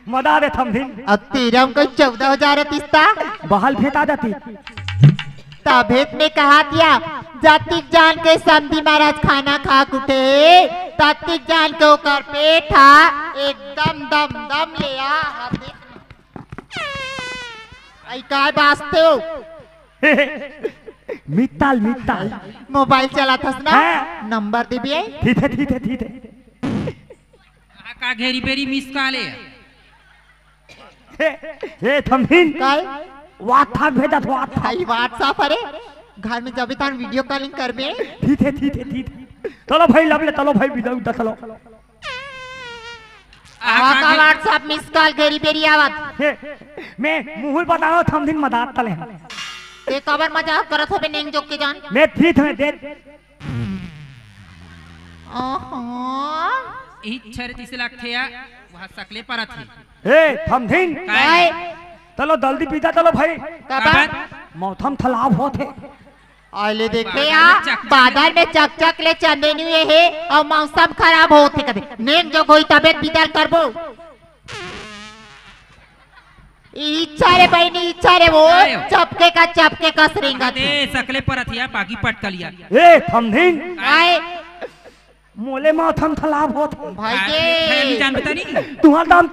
मदा दे थमदिन अब तेरा कोई 14,000 तीस्ता बहाल भेता जाती तभेत में कहा दिया जातिक जान के समधी महाराज खाना खा उठे तातिक जान के ओकर पेट था एकदम दम दम ले आ आई काय बास्ते हो मित्ताल मित्ताल मोबाइल चला था ना हाँ। नंबर दे भी ठीक है ठीक है ठीक है का घेरी बेरी मिस काले हे थमदिन काय व्हाट्सएप भेजा तो व्हाट्सएप भाई व्हाट्सएप अरे घर में जब तान वीडियो कॉलिंग करबे ठीक है ठीक है ठीक है चलो भाई लवले चलो भाई विदा उदा चलो का व्हाट्सएप मिस कॉल गेरी बेरी आवत मैं मुहुल बताओ थमदिन मदात तले ते कबर मजाक करत होबे नेंग जोक के जान मैं ठीक है दे ओहो इच्छर 30 लाख थे वहां सकले पर थी हे थमदिन काय चलो जल्दी पीता चलो भाई कबर मौसम तालाब होते आले देखे या बादल में चक ले चंदनी हुए है और मौसम खराब होते कदे नेंग जो कोई तबियत बिदल करबो इच्छा रे बहनी इच्छा रे वो चपके का सरेंगा दे सकले पर थिया बाकी पटक लिया ए थमदिन आए मोले मौसम तालाब होते भाई मैं के जानता नहीं तुम्हारा दाम